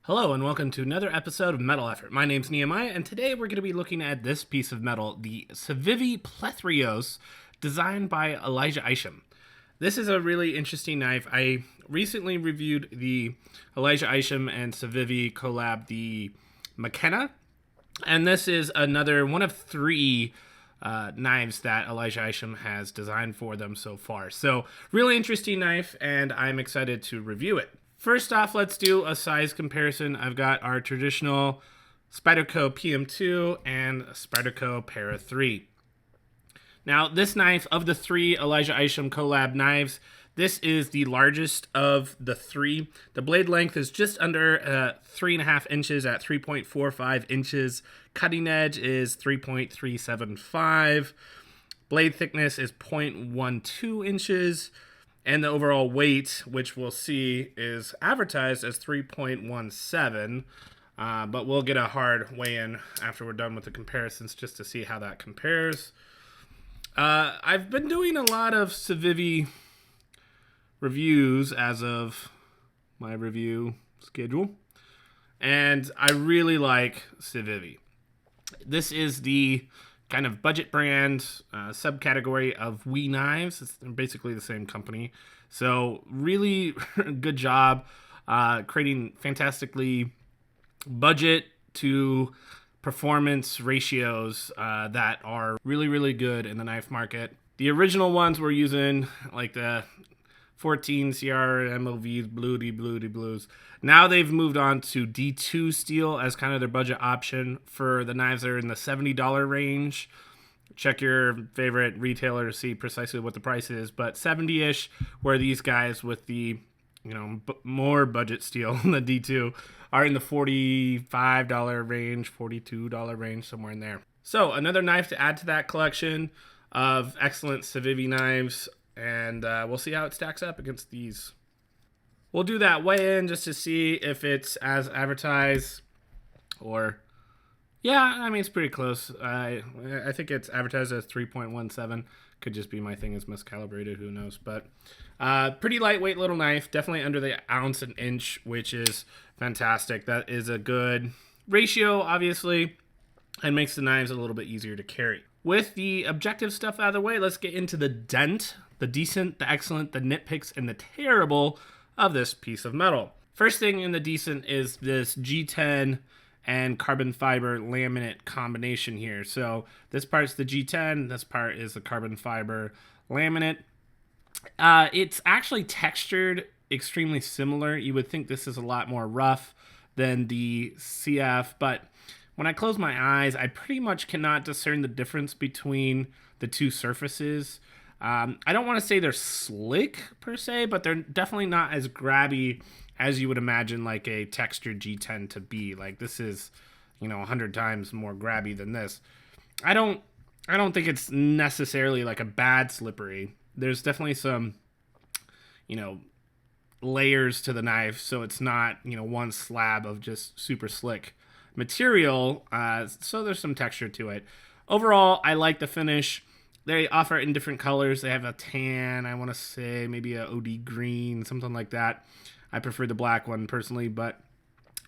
Hello and welcome to another episode of Metal Effort. My name's Nehemiah, and today we're going to be looking at this piece of metal, the Civivi Plethiros, designed by Elijah Isham. This is a really interesting knife. I recently reviewed the Elijah Isham and Civivi collab, the McKenna, and this is another one of three knives that Elijah Isham has designed for them so far. So, really interesting knife, and I'm excited to review it. First off, let's do a size comparison. I've got our traditional Spyderco PM2 and Spyderco Para 3. Now, this knife, of the three Elijah Isham collab knives, this is the largest of the three. The blade length is just under 3.5 inches at 3.45 inches. Cutting edge is 3.375. Blade thickness is 0.12 inches. And the overall weight, which we'll see, is advertised as 3.17. But we'll get a hard weigh-in after we're done with the comparisons just to see how that compares. I've been doing a lot of Civivi reviews as of my review schedule. And I really like Civivi. This is the kind of budget brand subcategory of Wii knives. It's basically the same company. So really good job creating fantastically budget to performance ratios that are really, really good in the knife market. The original ones were using like the 14 CR MOVs, blues. Now they've moved on to D2 steel as kind of their budget option for the knives that are in the $70 range. Check your favorite retailer to see precisely what the price is, but 70-ish, where these guys with the more budget steel in the D2 are in the $45 range, $42 range, somewhere in there. So another knife to add to that collection of excellent Civivi knives. And we'll see how it stacks up against these. We'll do that weigh-in just to see if it's as advertised or... Yeah, I mean, it's pretty close. I think it's advertised as 3.17. Could just be my thing is miscalibrated, who knows. But pretty lightweight little knife. Definitely under the ounce and inch, which is fantastic. That is a good ratio, obviously, and makes the knives a little bit easier to carry. With the objective stuff out of the way, let's get into the dent, the decent, the excellent, the nitpicks, and the terrible of this piece of metal. First thing in the decent is this G10 and carbon fiber laminate combination here. So this part's the G10, this part is the carbon fiber laminate. It's actually textured extremely similar. You would think this is a lot more rough than the CF, but when I close my eyes, I pretty much cannot discern the difference between the two surfaces. I don't want to say they're slick per se, but they're definitely not as grabby as you would imagine like a textured G10 to be. Like this is, 100 times more grabby than this. I don't think it's necessarily like a bad slippery. There's definitely some, layers to the knife, so it's not, one slab of just super slick material, so there's some texture to it. Overall, I like the finish. They offer it in different colors. They have a tan, I want to say maybe a OD green, something like that. I prefer the black one personally, but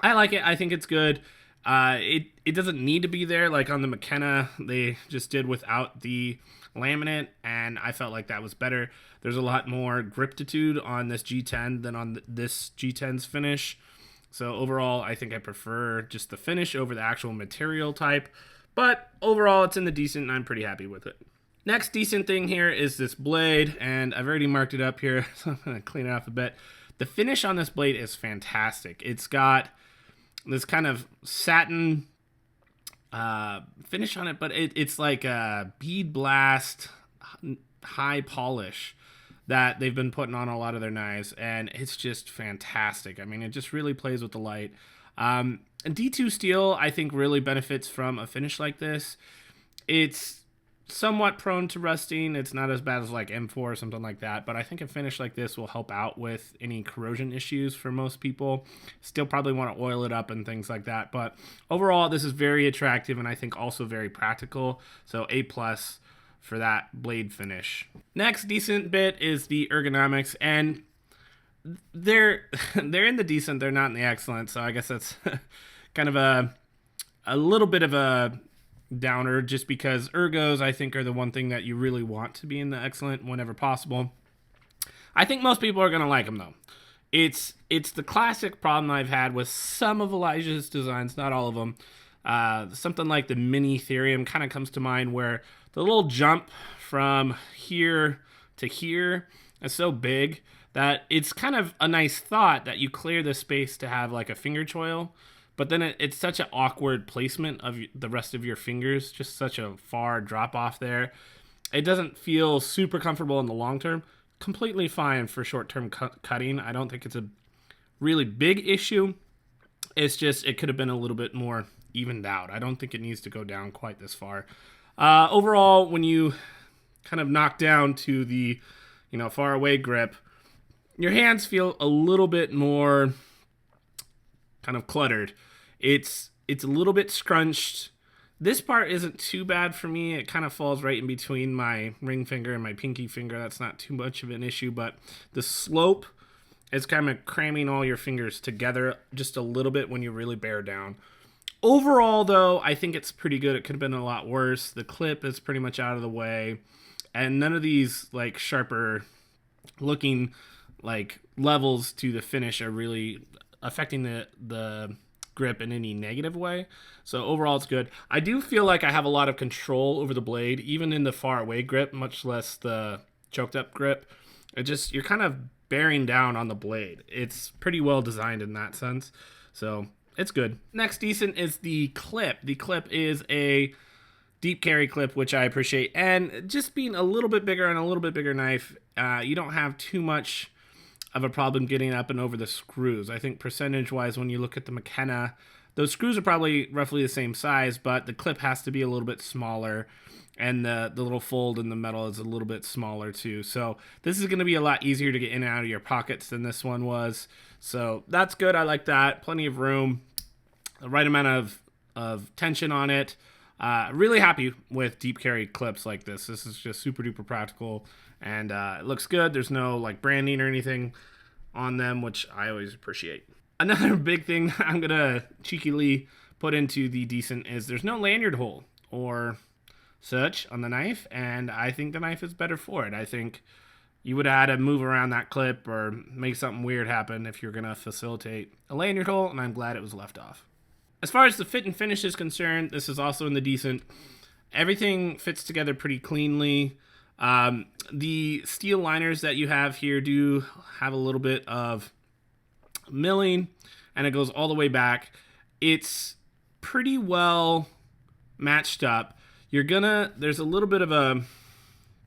I like it. I think it's good. It doesn't need to be there. Like on the McKenna, they just did without the laminate, and I felt like that was better. There's a lot more griptitude on this G10 than on this G10's finish. So overall, I think I prefer just the finish over the actual material type. But overall, it's in the decent, and I'm pretty happy with it. Next decent thing here is this blade, and I've already marked it up here, so I'm going to clean it off a bit. The finish on this blade is fantastic. It's got this kind of satin finish on it, but it's like a bead blast high polish that they've been putting on a lot of their knives, and it's just fantastic. I mean, it just really plays with the light. And D2 steel, I think, really benefits from a finish like this. It's somewhat prone to rusting. It's not as bad as like M4 or something like that, but I think a finish like this will help out with any corrosion issues for most people. Still probably want to oil it up and things like that, but overall this is very attractive and I think also very practical, so A+ for that blade finish. Next decent bit is the ergonomics, and they're in the decent, they're not in the excellent, so I guess that's kind of a little bit of a downer, just because ergos I think are the one thing that you really want to be in the excellent whenever possible. I think most people are going to like them though. It's the classic problem I've had with some of Elijah's designs, not all of them. Something like the mini Ethereum kind of comes to mind, where the little jump from here to here is so big that it's kind of a nice thought that you clear the space to have like a finger choil, but then it's such an awkward placement of the rest of your fingers, just such a far drop off there. It doesn't feel super comfortable in the long term. Completely fine for short-term cutting. I don't think it's a really big issue. It's just it could have been a little bit more evened out. I don't think it needs to go down quite this far. Overall, when you kind of knock down to the far away grip, your hands feel a little bit more kind of cluttered. It's a little bit scrunched. This part isn't too bad for me. It kind of falls right in between my ring finger and my pinky finger. That's not too much of an issue, but the slope is kind of cramming all your fingers together just a little bit when you really bear down. Overall, though, I think it's pretty good. It could have been a lot worse. The clip is pretty much out of the way, and none of these like sharper looking like levels to the finish are really affecting the grip in any negative way. So overall it's good. I do feel like I have a lot of control over the blade, even in the far away grip, much less the choked up grip. You're kind of bearing down on the blade. It's pretty well designed in that sense. So it's good. Next decent is the clip. The clip is a deep carry clip, which I appreciate. And just being a little bit bigger and a little bit bigger knife, you don't have too much of a problem getting up and over the screws. I think percentage-wise, when you look at the McKenna, those screws are probably roughly the same size, but the clip has to be a little bit smaller, and the little fold in the metal is a little bit smaller too. So this is going to be a lot easier to get in and out of your pockets than this one was. So that's good. I like that. Plenty of room, the right amount of tension on it. Really happy with deep carry clips like this. This is just super duper practical, and it looks good. There's no like branding or anything on them, which I always appreciate. Another big thing I'm gonna cheekily put into the decent is there's no lanyard hole or such on the knife, and I think the knife is better for it. I think you would have had to move around that clip or make something weird happen if you're gonna facilitate a lanyard hole, and I'm glad it was left off. As far as the fit and finish is concerned, this is also in the decent. Everything fits together pretty cleanly. The steel liners that you have here do have a little bit of milling, and it goes all the way back. It's pretty well matched up. There's a little bit of a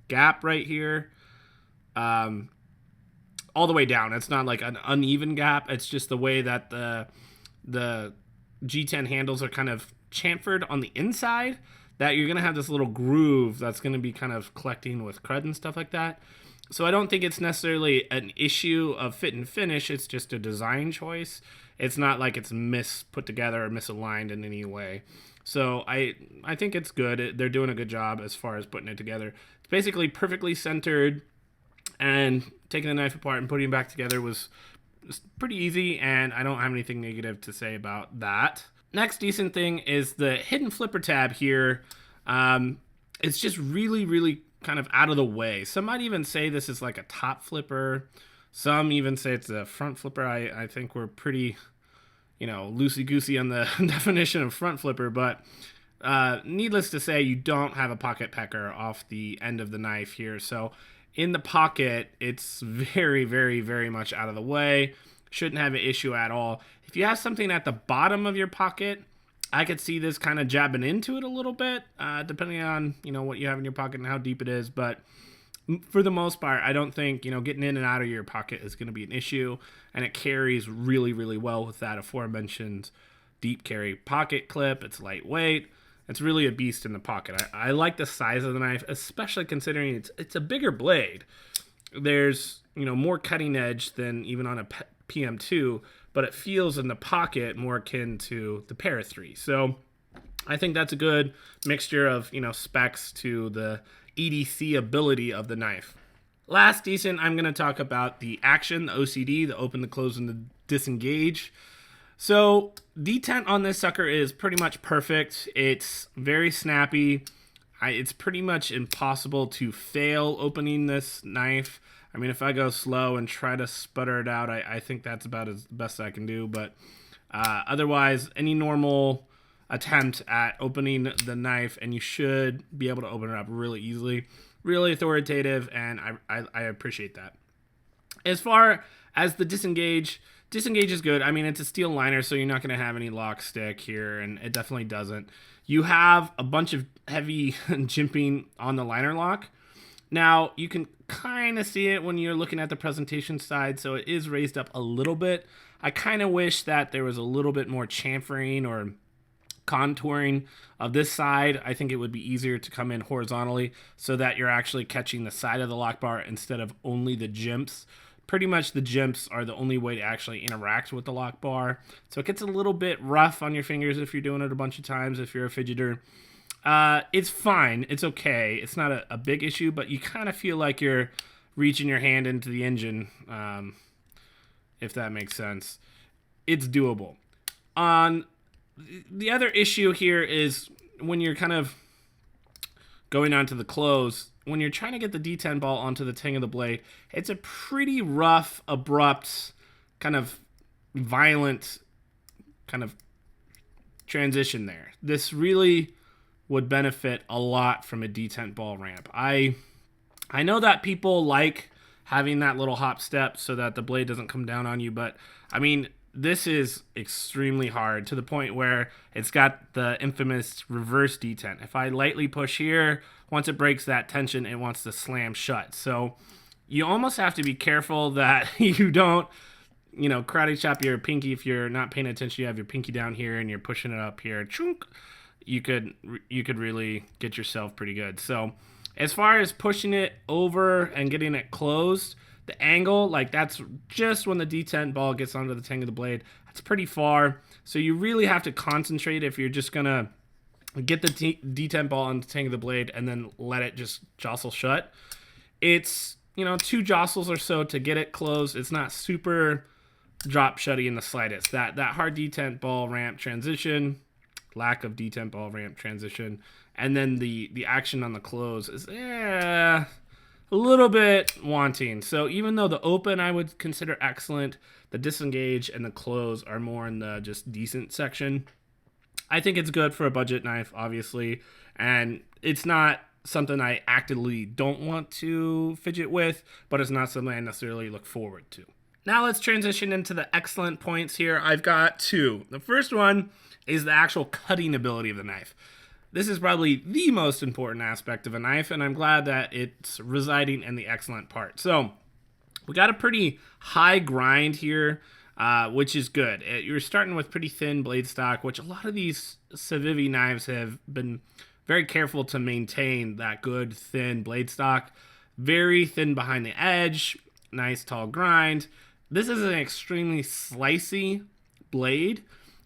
gap right here, all the way down. It's not like an uneven gap. It's just the way that the G10 handles are kind of chamfered on the inside, that you're going to have this little groove that's going to be kind of collecting with crud and stuff like that. So I don't think it's necessarily an issue of fit and finish. It's just a design choice. It's not like it's put together or misaligned in any way. So I think it's good. They're doing a good job as far as putting it together. It's basically perfectly centered, and taking the knife apart and putting it back together was pretty easy, and I don't have anything negative to say about that. Next decent thing is the hidden flipper tab here. It's just really, really kind of out of the way. Some might even say this is like a top flipper. Some even say it's a front flipper. I think we're pretty, loosey-goosey on the definition of front flipper, but needless to say, you don't have a pocket pecker off the end of the knife here. So in the pocket, it's very, very, very much out of the way. Shouldn't have an issue at all. If you have something at the bottom of your pocket, I could see this kind of jabbing into it a little bit, depending on, what you have in your pocket and how deep it is. But for the most part, I don't think, getting in and out of your pocket is going to be an issue. And it carries really, really well with that aforementioned deep carry pocket clip. It's lightweight. It's really a beast in the pocket. I like the size of the knife, especially considering it's a bigger blade. There's, more cutting edge than even on a PM2, but it feels in the pocket more akin to the Para 3. So I think that's a good mixture of, specs to the EDC ability of the knife. Last decent, I'm going to talk about the action, the OCD, the open, the close, and the disengage. So detent on this sucker is pretty much perfect. It's very snappy. It's pretty much impossible to fail opening this knife. I mean, if I go slow and try to sputter it out, I think that's about as best I can do. But otherwise, any normal attempt at opening the knife, and you should be able to open it up really easily. Really authoritative, and I appreciate that. As far as the disengage is good. I mean, it's a steel liner, so you're not going to have any lock stick here, and it definitely doesn't. You have a bunch of heavy jimping on the liner lock. Now, you can kind of see it when you're looking at the presentation side, so it is raised up a little bit. I kind of wish that there was a little bit more chamfering or contouring of this side. I think it would be easier to come in horizontally so that you're actually catching the side of the lock bar instead of only the jimps. Pretty much the jimps are the only way to actually interact with the lock bar. So it gets a little bit rough on your fingers if you're doing it a bunch of times, if you're a fidgeter. It's fine. It's okay. It's not a big issue, but you kind of feel like you're reaching your hand into the engine, if that makes sense. It's doable. On the other issue here is when you're kind of going on to the close, when you're trying to get the D10 ball onto the tang of the blade, it's a pretty rough, abrupt, kind of violent kind of transition there. This really would benefit a lot from a D10 ball ramp. I know that people like having that little hop step so that the blade doesn't come down on you, but I mean, this is extremely hard to the point where it's got the infamous reverse detent. If I lightly push here, once it breaks that tension, it wants to slam shut. So you almost have to be careful that you don't, karate chop your pinky. If you're not paying attention, you have your pinky down here and you're pushing it up here. Chunk. You could really get yourself pretty good. So as far as pushing it over and getting it closed, the angle, like that's just when the detent ball gets onto the tang of the blade. That's pretty far. So you really have to concentrate if you're just going to get the detent ball on the tang of the blade and then let it just jostle shut. It's, 2 jostles or so to get it closed. It's not super drop shutty in the slightest. That hard detent ball ramp transition, lack of detent ball ramp transition, and then the action on the close is a little bit wanting. So even though the open I would consider excellent, the disengage and the close are more in the just decent section. I think it's good for a budget knife, obviously, and it's not something I actively don't want to fidget with, but it's not something I necessarily look forward to. Now let's transition into the excellent points here. I've got 2. The first one is the actual cutting ability of the knife. This is probably the most important aspect of a knife, and I'm glad that it's residing in the excellent part. So we got a pretty high grind here, which is good. You're starting with pretty thin blade stock, which a lot of these Civivi knives have been very careful to maintain that good thin blade stock. Very thin behind the edge, nice tall grind. This is an extremely slicey blade,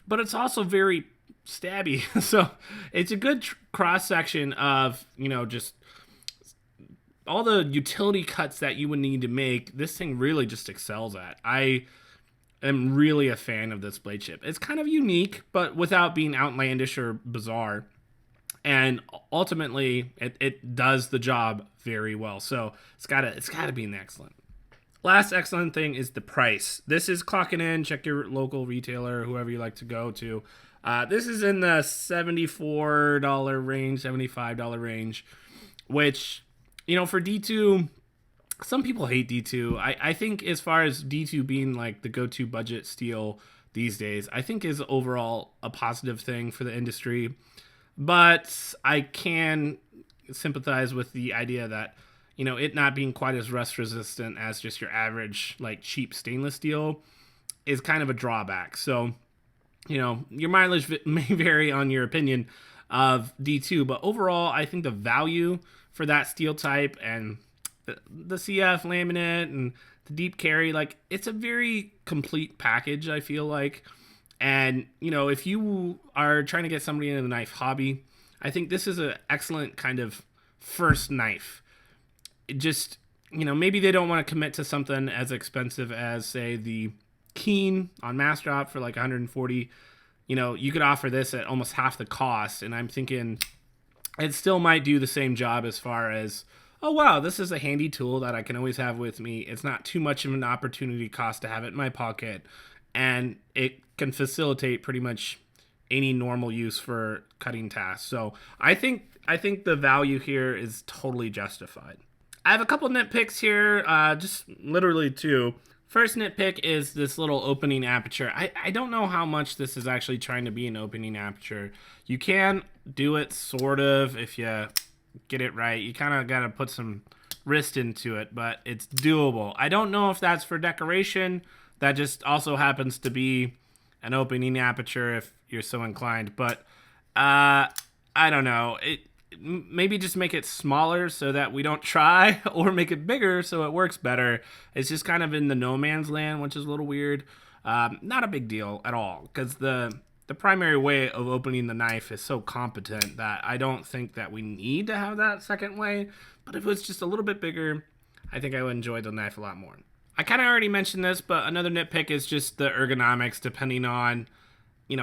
but it's also very stabby. So it's a good cross section of, just all the utility cuts that you would need to make. This thing really just excels at. I am really a fan of this blade chip. It's kind of unique, but without being outlandish or bizarre. And ultimately, it does the job very well. So it's gotta be an excellent. Last excellent thing is the price. This is clocking in. Check your local retailer, whoever you like to go to. This is in the $74 range, $75 range, which, for D2, some people hate D2. I think as far as D2 being like the go-to budget steel these days, I think is overall a positive thing for the industry. But I can sympathize with the idea that, it not being quite as rust resistant as just your average, like, cheap stainless steel is kind of a drawback. So, your mileage may vary on your opinion of D2, but overall, I think the value for that steel type and the CF laminate and the deep carry, like, it's a very complete package, I feel like. And, if you are trying to get somebody into the knife hobby, I think this is an excellent kind of first knife. maybe they don't want to commit to something as expensive as, say, the Keen on Massdrop for like 140. You could offer this at almost half the cost, and I'm thinking it still might do the same job as far as, oh wow, this is a handy tool that I can always have with me. It's not too much of an opportunity cost to have it in my pocket, and it can facilitate pretty much any normal use for cutting tasks. So I think the value here is totally justified. I have a couple nitpicks here, just literally two. First nitpick is this little opening aperture. I don't know how much this is actually trying to be an opening aperture. You can do it sort of if you get it right. You kind of got to put some wrist into it, but it's doable. I don't know if that's for decoration. That just also happens to be an opening aperture if you're so inclined. But I don't know. Maybe just make it smaller so that we don't try, or make it bigger so it works better. It's just kind of in the no man's land, which is a little weird. Not a big deal at all, because the primary way of opening the knife is so competent that I don't think that we need to have that second way. But if it was just a little bit bigger, I think I would enjoy the knife a lot more. I kind of already mentioned this, but another nitpick is just the ergonomics, depending on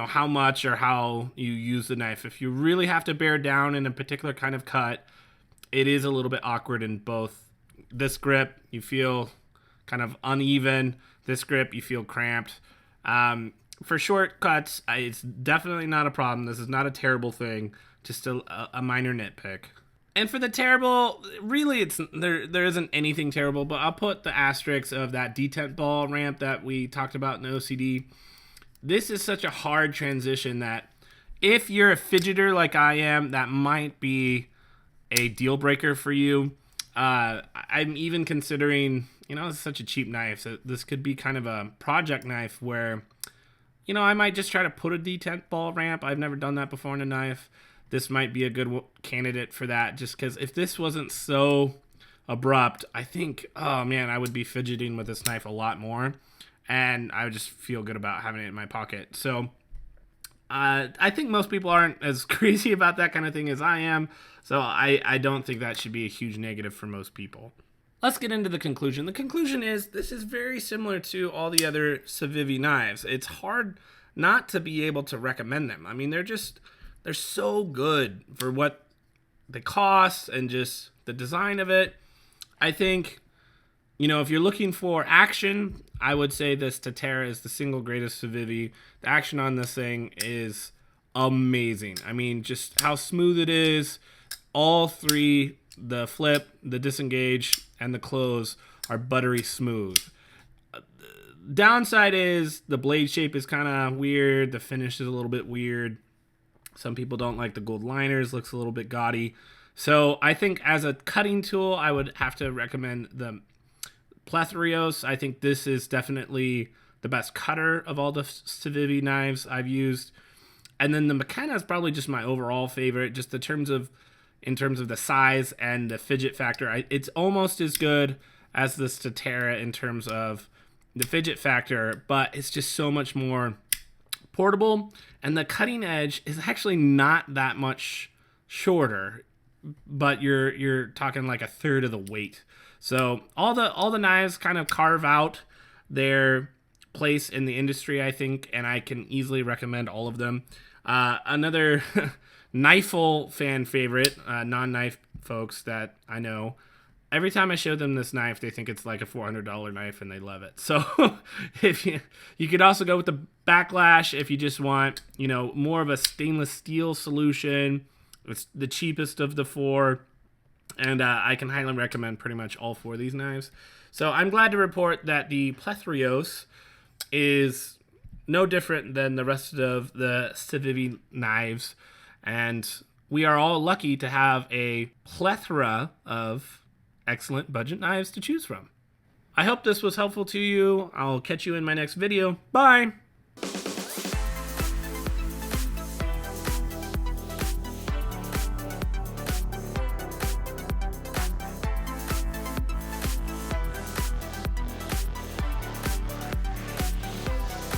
how much or how you use the knife. If you really have to bear down in a particular kind of cut, it is a little bit awkward in both. This grip, you feel kind of uneven. This grip, you feel cramped. For short cuts, it's definitely not a problem. This is not a terrible thing, just a minor nitpick. And for the terrible, really, there isn't anything terrible, but I'll put the asterisk of that detent ball ramp that we talked about in the OCD. This is such a hard transition that if you're a fidgeter like I am, that might be a deal breaker for you. I'm even considering, it's such a cheap knife, so this could be kind of a project knife where, I might just try to put a detent ball ramp. I've never done that before in a knife. This might be a good candidate for that, just because if this wasn't so abrupt, I think, oh man, I would be fidgeting with this knife a lot more. And I would just feel good about having it in my pocket. So I think most people aren't as crazy about that kind of thing as I am. So I don't think that should be a huge negative for most people. Let's get into the conclusion. The conclusion is this is very similar to all the other Civivi knives. It's hard not to be able to recommend them. I mean, they're so good for what they cost and just the design of it. I think, if you're looking for action, I would say this Plethiros is the single greatest Civivi. The action on this thing is amazing. I mean, just how smooth it is. All three, the flip, the disengage, and the close, are buttery smooth. Downside is the blade shape is kind of weird. The finish is a little bit weird. Some people don't like the gold liners. Looks a little bit gaudy. So I think as a cutting tool, I would have to recommend the Plethiros. I think this is definitely the best cutter of all the Civivi knives I've used. And then the McKenna is probably just my overall favorite, just in terms of the size and the fidget factor. It's almost as good as the Plethiros in terms of the fidget factor, but it's just so much more portable, and the cutting edge is actually not that much shorter, but you're talking like a third of the weight. So all the knives kind of carve out their place in the industry, I think, and I can easily recommend all of them. Another Knifeful fan favorite, non-knife folks that I know, every time I show them this knife, they think it's like a $400 knife and they love it. So if you could also go with the Backlash if you just want, more of a stainless steel solution. It's the cheapest of the four. And I can highly recommend pretty much all four of these knives. So I'm glad to report that the Plethiros is no different than the rest of the Civivi knives. And we are all lucky to have a plethora of excellent budget knives to choose from. I hope this was helpful to you. I'll catch you in my next video. Bye!